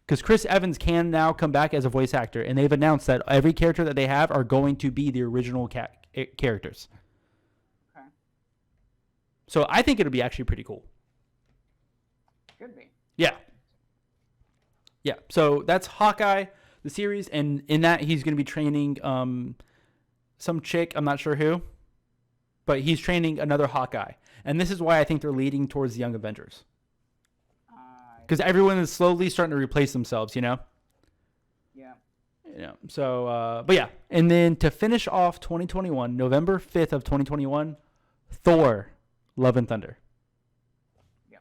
Because Chris Evans can now come back as a voice actor, and they've announced that every character that they have are going to be the original characters. Okay. So I think it'll be actually pretty cool. Could be. Yeah. Yeah. So that's Hawkeye, the series, and in that he's going to be training some chick. I'm not sure who, but he's training another Hawkeye, and this is why I think they're leading towards the Young Avengers, because everyone is slowly starting to replace themselves. Yeah. So, but yeah, and then to finish off 2021, November 5th of 2021, Thor: Love and Thunder. Yeah.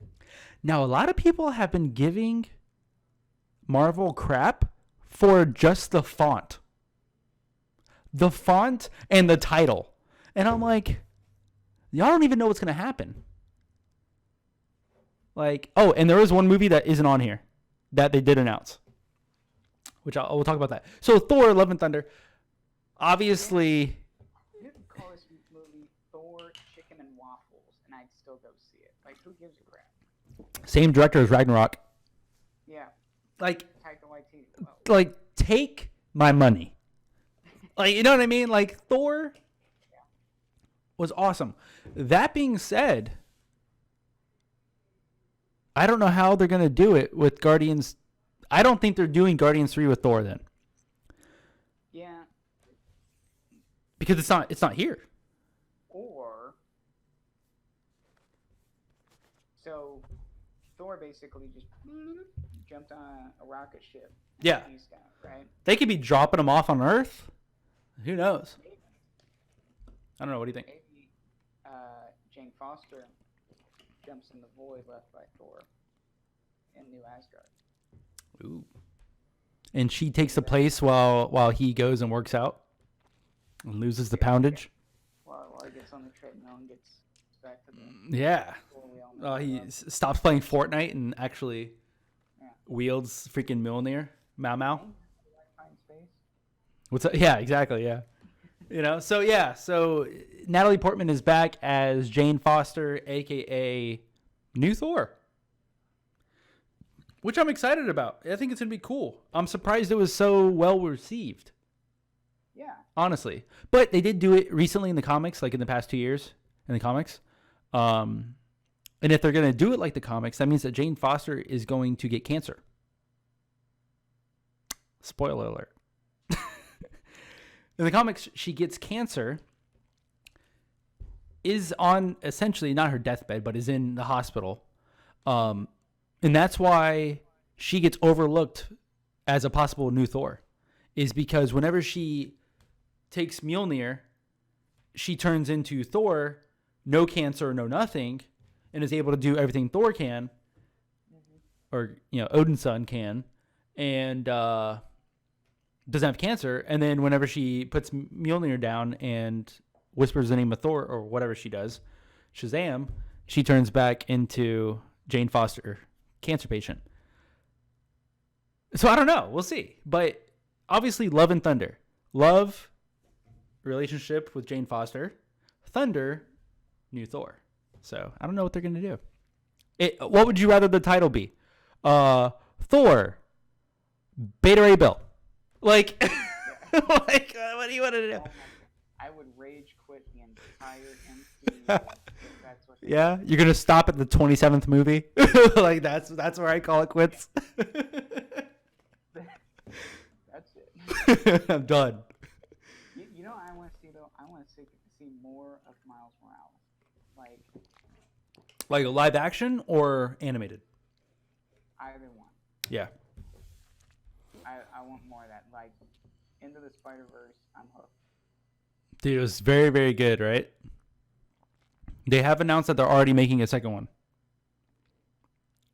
Now, a lot of people have been giving Marvel crap for just the font and the title, and I'm like, y'all don't even know what's gonna happen. Like, oh, and there is one movie that isn't on here that they did announce, which we'll talk about that. So Thor: Love and Thunder, obviously. You could call this movie Thor Chicken and Waffles, and I'd still go see it. Like, who gives a crap? Same director as Ragnarok. Yeah. Like, Taika Waititi. Well, like take my money. Like, you know what I mean? Like, Thor was awesome. That being said, I don't know how they're gonna do it with Guardians. I don't think they're doing Guardians 3 with Thor then, yeah. because it's not here. Or so Thor basically just jumped on a rocket ship. And Yeah. east out, right? They could be dropping them off on Earth. Who knows? Maybe. I don't know. What do you think? Maybe Jane Foster jumps in the void left by Thor in New Asgard. Ooh. And she takes the place while he goes and works out and loses the poundage. While he gets on the treadmill and gets back to the Yeah. Thor we all know He about. stops playing Fortnite and actually Yeah. wields freaking Mjolnir. Mau Mau. Find space. What's that? Yeah, exactly. Yeah. So Natalie Portman is back as Jane Foster, aka New Thor, which I'm excited about. I think it's gonna be cool. I'm surprised it was so well received, Yeah. honestly. But they did do it recently in the comics, like in the past 2 years in the comics. And if they're gonna do it like the comics, that means that Jane Foster is going to get cancer. Spoiler alert. In the comics, she gets cancer, is on essentially not her deathbed, but is in the hospital. And that's why she gets overlooked as a possible new Thor, is because whenever she takes Mjolnir, she turns into Thor, no cancer, no nothing, and is able to do everything Thor can, or, Odin's son can, and doesn't have cancer. And then whenever she puts Mjolnir down and whispers the name of Thor or whatever she does, Shazam, she turns back into Jane Foster, cancer patient. So I don't know. We'll see. But obviously, Love and Thunder. Love, relationship with Jane Foster. Thunder, new Thor. So I don't know what they're going to do. What would you rather the title be? Thor, Beta Ray Bill. Like, like, what do you want to do? I would rage quit the entire MCU if that's what. Yeah, you're gonna stop at the 27th movie. Like that's where I call it quits. That's it. I'm done. You know what I want to see though? I want to see more of Miles Morales, Like a live action or animated? either one. Yeah. I want more of that. Like Into the Spider-Verse, I'm hooked. Dude, it was very, very good, right? They have announced that they're already making a second one.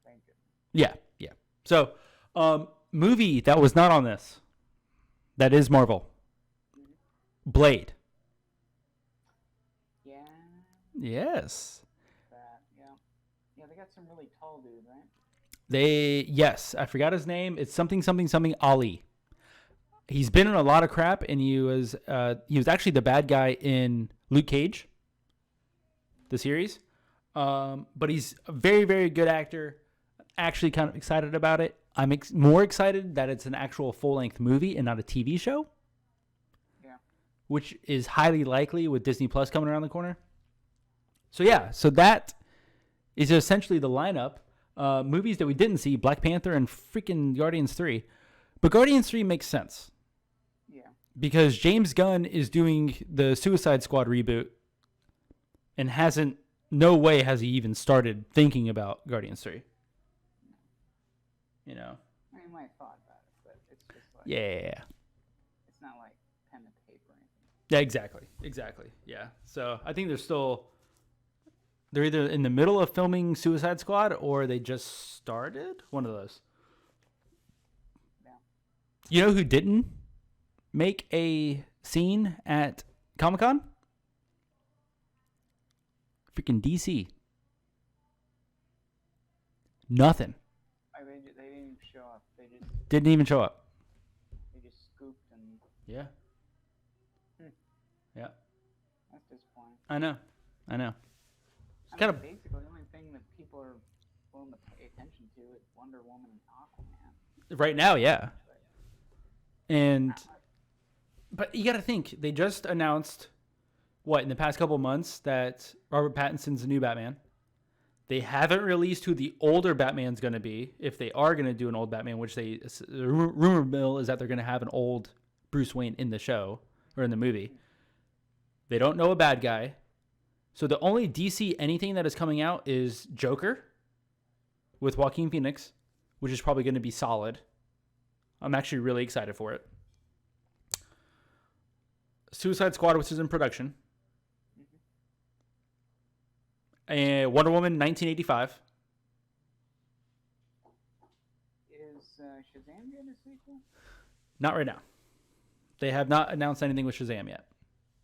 Thank you. Yeah. So, movie that was not on this. That is Marvel. Blade. Yeah. Yes. Yeah, they got some really tall dude, right? Yes, I forgot his name. It's something Ali. He's been in a lot of crap, and he was actually the bad guy in Luke Cage, the series. But he's a very, very good actor. Actually, kind of excited about it. I'm more excited that it's an actual full-length movie and not a TV show. Yeah. Which is highly likely with Disney Plus coming around the corner. So that is essentially the lineup. movies that we didn't see, Black Panther and freaking Guardians 3. But Guardians 3 makes sense. Yeah. Because James Gunn is doing the Suicide Squad reboot and no way has he even started thinking about Guardians 3. You know? I mean, I might have thought about it, but it's just like... Yeah. It's not like pen and paper or anything. Yeah, exactly. Yeah. So I think they're either in the middle of filming Suicide Squad or they just started. One of those. Yeah. You know who didn't make a scene at Comic-Con? Freaking DC. Nothing. They didn't even show up. Didn't even show up. They just scooped and... Yeah. Yeah. That's disappointing. I know. I mean, Kind of. basically, the only thing that people are willing to pay attention to is Wonder Woman and Aquaman. Right now, yeah. But you got to think, they just announced, in the past couple months, that Robert Pattinson's the new Batman. They haven't released who the older Batman's going to be, if they are going to do an old Batman, which the rumor mill is that they're going to have an old Bruce Wayne in the show, or in the movie. They don't know a bad guy. So the only DC anything that is coming out is Joker with Joaquin Phoenix, which is probably going to be solid. I'm actually really excited for it. Suicide Squad, which is in production. And Wonder Woman 1985. Is Shazam getting a sequel? Not right now. They have not announced anything with Shazam yet.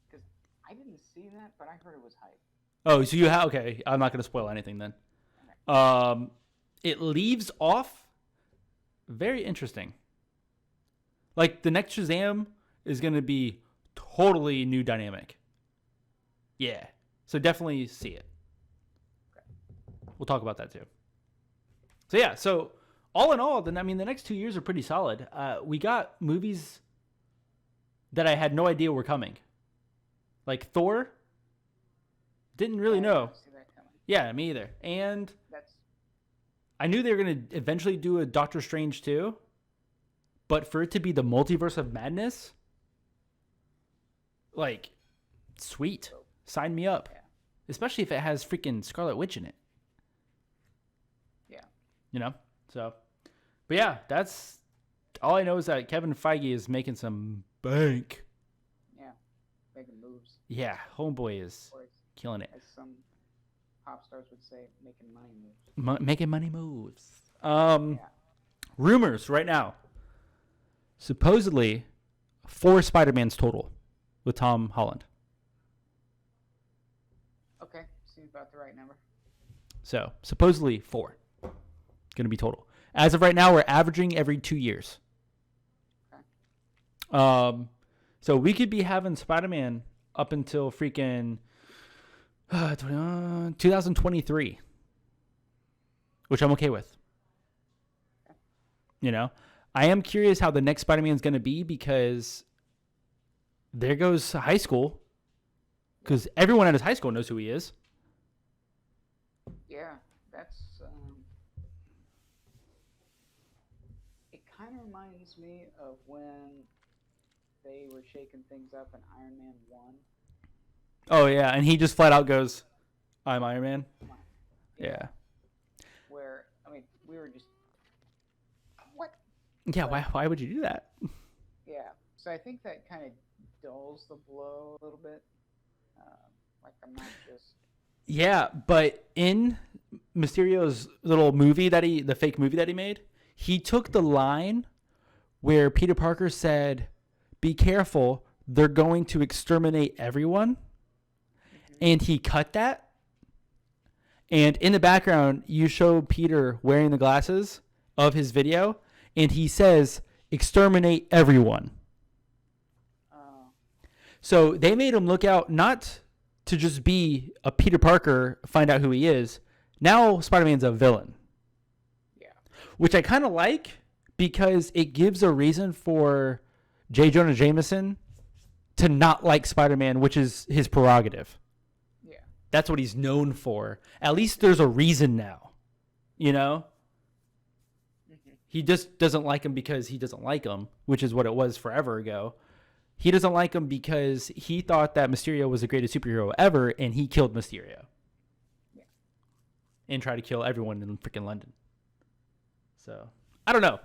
Because I didn't see that, but I heard it was hype. Oh, so you have... Okay, I'm not going to spoil anything then. Okay. It leaves off very interesting. Like, the next Shazam is going to be totally new dynamic. Yeah. So definitely see it. Okay. We'll talk about that too. So yeah, so all in all, the next 2 years are pretty solid. We got movies that I had no idea were coming. Like Thor. Didn't really know. I didn't see that coming. Yeah, me either. And That's... I knew they were going to eventually do a Doctor Strange too. But for it to be the Multiverse of Madness, like, sweet. Sign me up. Yeah. Especially if it has freaking Scarlet Witch in it. Yeah. You know? So, but yeah, that's all I know is that Kevin Feige is making some bank. Yeah. Making moves. Yeah, homeboy is Or it's, killing it. as some pop stars would say, making money moves. Making money moves. Yeah. Rumors right now. Supposedly, 4 Spider-Mans total with Tom Holland. Okay. Seems about the right number. So, supposedly 4. Going to be total. As of right now, we're averaging every 2 years. Okay. So we could be having Spider-Man up until freaking 2023, which I'm okay with. You know, I am curious how the next Spider-Man is going to be because there goes high school. Because everyone at his high school knows who he is. Yeah, that's... it kind of reminds me of when they were shaking things up in Iron Man 1. Oh, yeah. And he just flat out goes, I'm Iron Man. Yeah. Where, we were just... What? Yeah, why would you do that? Yeah. So I think that kind of dulls the blow a little bit. I'm not just... Yeah, but in Mysterio's little movie the fake movie that he made, he took the line where Peter Parker said, be careful, they're going to exterminate everyone. Mm-hmm. And he cut that. And in the background, you show Peter wearing the glasses of his video, and he says, exterminate everyone. So they made him look out not to just be a Peter Parker, find out who he is. Now Spider-Man's a villain. Yeah. Which I kind of like because it gives a reason for J. Jonah Jameson to not like Spider-Man, which is his prerogative. Yeah. That's what he's known for. At least there's a reason now. You know, Hmm. he just doesn't like him because he doesn't like him, which is what it was forever ago. He doesn't like him because he thought that Mysterio was the greatest superhero ever, and he killed Mysterio Yeah. and tried to kill everyone in freaking London. So I don't know.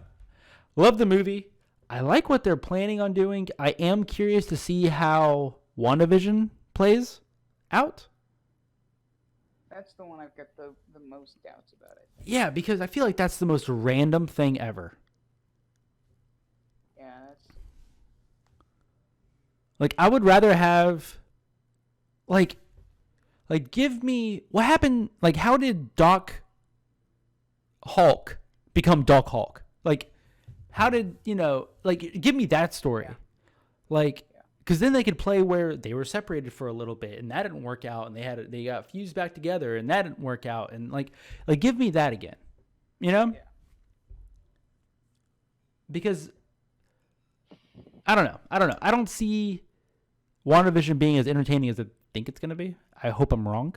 Love the movie. I like what they're planning on doing. I am curious to see how WandaVision plays out. That's the one I've got the most doubts about, I think. Yeah, because I feel like that's the most random thing ever. Yeah, that's. Like I would rather have like give me what happened, like how did Doc Hulk become Doc Hulk? Like how did, like give me that story. Yeah. Like Yeah. cuz then they could play where they were separated for a little bit and that didn't work out and they got fused back together and that didn't work out and like give me that again. You know? Yeah. Because I don't know. I don't see WandaVision being as entertaining as I think it's going to be. I hope I'm wrong.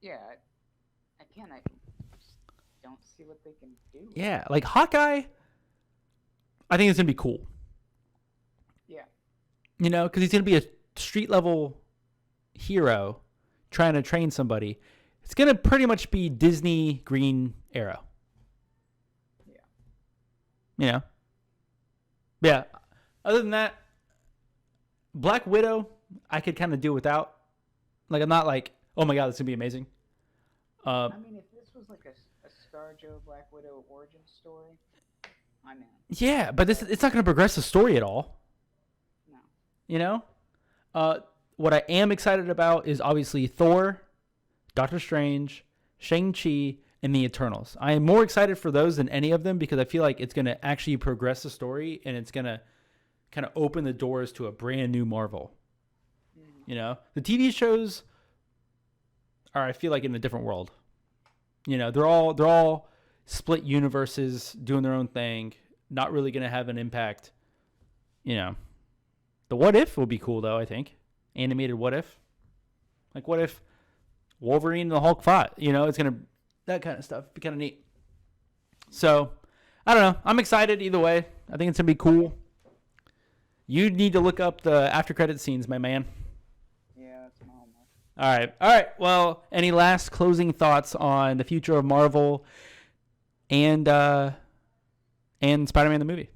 Yeah. Again, I just don't see what they can do. Yeah, like Hawkeye, I think it's going to be cool. Yeah. Because he's going to be a street level hero trying to train somebody. It's going to pretty much be Disney Green Arrow. Yeah. Yeah. Other than that, Black Widow, I could kind of do without. Like, I'm not like, oh my God, this is going to be amazing. I mean, if this was like a ScarJo Black Widow origin story, I'm in. Yeah, but it's not going to progress the story at all. No. What I am excited about is obviously Thor, Doctor Strange, Shang-Chi, and the Eternals. I am more excited for those than any of them because I feel like it's going to actually progress the story and it's going to kind of open the doors to a brand new Marvel. Mm-hmm. The TV shows are, I feel like, in a different world. They're all split universes doing their own thing, not really going to have an impact. The What If will be cool though, I think. Animated What If. Like what if Wolverine and the Hulk fought? It's going to, that kind of stuff, be kind of neat. So, I don't know. I'm excited either way. I think it's going to be cool. You need to look up the after credit scenes, my man. Yeah, that's my homework. All right. Well, any last closing thoughts on the future of Marvel and Spider-Man the movie?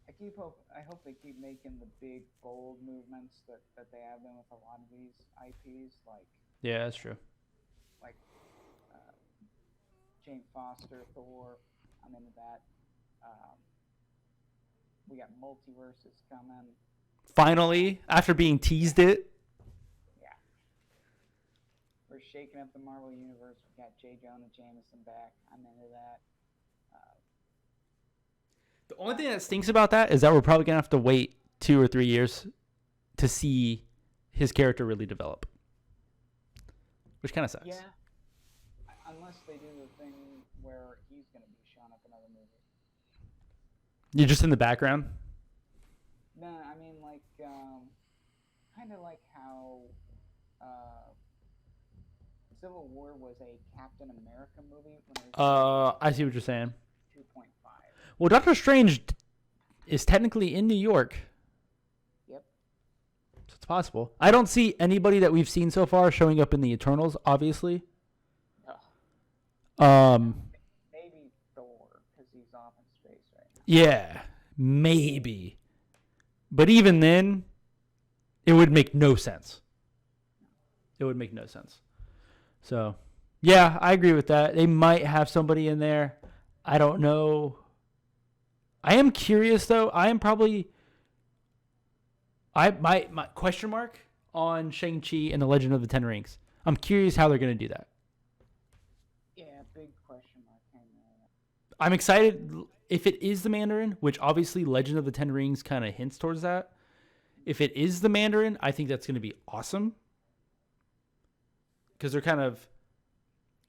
I hope they keep making the big, bold movements that they have been with a lot of these IPs, Yeah, that's true. like Jane Foster, Thor. I'm into that. We got multiverses coming. Finally, after being teased it. Yeah. We're shaking up the Marvel Universe. We got J. Jonah Jameson back. I'm into that. The only thing that stinks about that is that we're probably going to have to wait 2 or 3 years to see his character really develop. Which kind of sucks. Yeah. Unless they do the thing where he's going to be showing up in another movie. You're just in the background? No, I mean, kind of like how Civil War was a Captain America movie. When it was I see what you're saying. 2.5. Well, Doctor Strange is technically in New York. Yep. So it's possible. I don't see anybody that we've seen so far showing up in the Eternals, obviously. Maybe Thor, because he's off in space right now. Yeah, maybe. But even then, it would make no sense. It would make no sense. So, yeah, I agree with that. They might have somebody in there. I don't know. I am curious, though. My question mark on Shang-Chi and the Legend of the Ten Rings. I'm curious how they're going to do that. Yeah, big question mark. I'm excited if it is the Mandarin, which obviously Legend of the Ten Rings kind of hints towards that. If it is the Mandarin, I think that's going to be awesome. Because they're kind of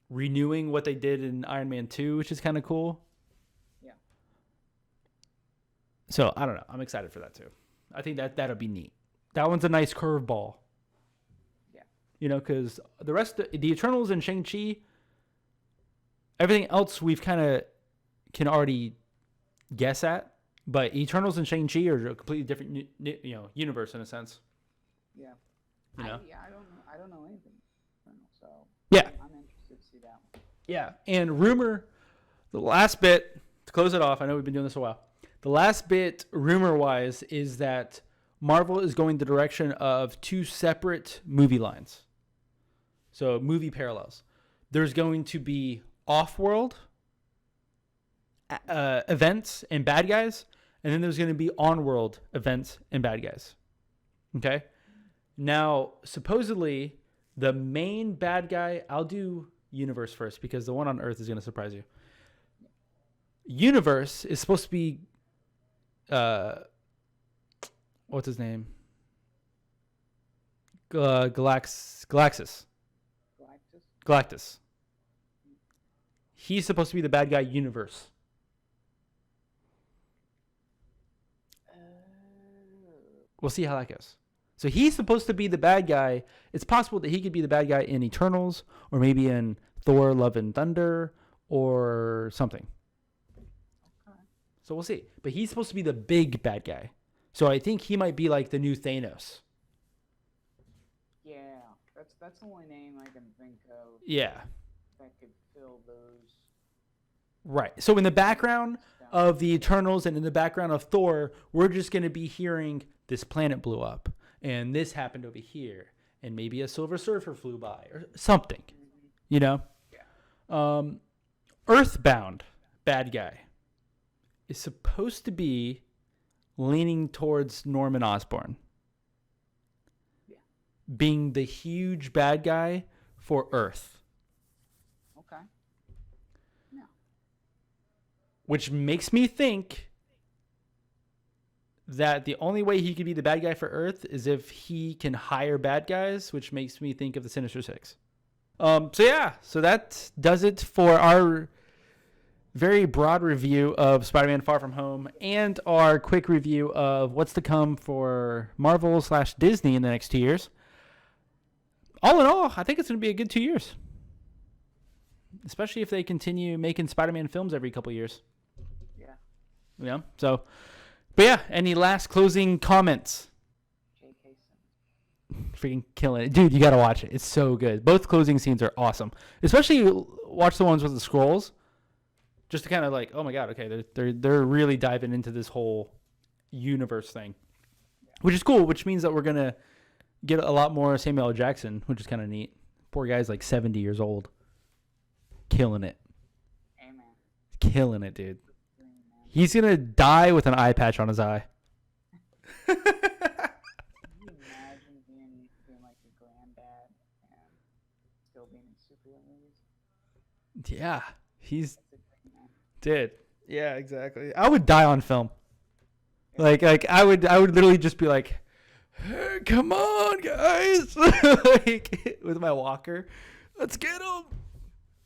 renewing what they did in Iron Man 2, which is kind of cool. Yeah. So, I don't know. I'm excited for that too. I think that'll be neat. That one's a nice curveball. Yeah. Because the rest of the Eternals and Shang-Chi, Everything else we've kind of can already guess at, but Eternals and Shang-Chi are a completely different, universe in a sense. Yeah. You know? I don't know anything. So Yeah. I'm interested to see that one. Yeah. And rumor, the last bit to close it off. I know we've been doing this a while. The last bit, rumor-wise, is that Marvel is going the direction of 2 separate movie lines. So movie parallels. There's going to be off-world events and bad guys, and then there's going to be on-world events and bad guys. Okay? Now, supposedly, the main bad guy, I'll do Universe first because the one on Earth is going to surprise you. Universe is supposed to be, what's his name? Galactus. He's supposed to be the bad guy, Universe. We'll see how that goes. So he's supposed to be the bad guy. It's possible that he could be the bad guy in Eternals or maybe in Thor, Love and Thunder or something. Okay. So we'll see. But he's supposed to be the big bad guy. So I think he might be like the new Thanos. Yeah, that's the only name I can think of. Yeah. That could fill those. Right. So in the background of the Eternals and in the background of Thor, we're just going to be hearing this planet blew up and this happened over here and maybe a Silver Surfer flew by or something, you know? Yeah. Earthbound bad guy is supposed to be leaning towards Norman Osborn. Yeah. Being the huge bad guy for Earth. Okay. Yeah. Which makes me think that the only way he could be the bad guy for Earth is if he can hire bad guys, which makes me think of the Sinister Six. So that does it for our very broad review of Spider-Man Far From Home and our quick review of what's to come for Marvel/Disney in the next 2 years. All in all, I think it's going to be a good 2 years. Especially if they continue making Spider-Man films every couple years. Yeah. You know, so... But yeah, any last closing comments? J.K. Simmons. Freaking killing it. Dude, you got to watch it. It's so good. Both closing scenes are awesome. Especially watch the ones with the scrolls. Just to kind of like, oh my God, okay, they're really diving into this whole universe thing. Yeah. Which is cool, which means that we're going to get a lot more Samuel L. Jackson, which is kind of neat. Poor guy's like 70 years old. Killing it. Amen. Killing it, dude. He's going to die with an eye patch on his eye. Can you imagine being like a granddad and still being in superhero movies? Yeah. He's... Dude. Yeah, exactly. I would die on film. Like I would literally just be like, hey, come on, guys. Like, with my walker. Let's get him.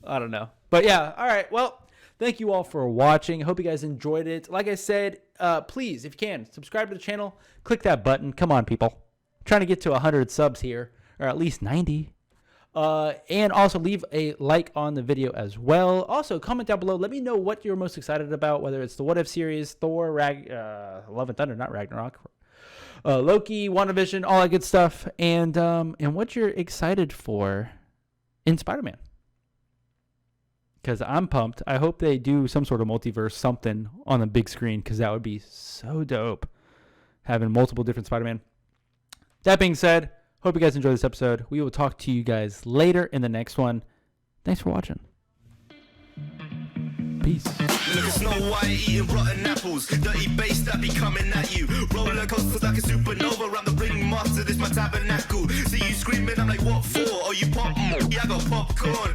I don't know. But yeah, all right. Well, thank you all for watching. I hope you guys enjoyed it. Like I said, please, if you can, subscribe to the channel. Click that button. Come on, people. I'm trying to get to 100 subs here, or at least 90. And also leave a like on the video as well. Also, comment down below. Let me know what you're most excited about, whether it's the What If series, Thor, Love and Thunder, not Ragnarok, Loki, WandaVision, all that good stuff, and what you're excited for in Spider-Man. Because I'm pumped. I hope they do some sort of multiverse something on the big screen because that would be so dope, having multiple different Spider-Man. That being said, hope you guys enjoyed this episode. We will talk to you guys later in the next one. Thanks for watching. Peace. Look at Snow White eating rotten apples. Dirty bass that be coming at you. Roller coasters like a supernova. Around the ringmaster, this my tabernacle. See you screaming, I'm like, what for? Oh, you pop? Yeah, I got popcorn.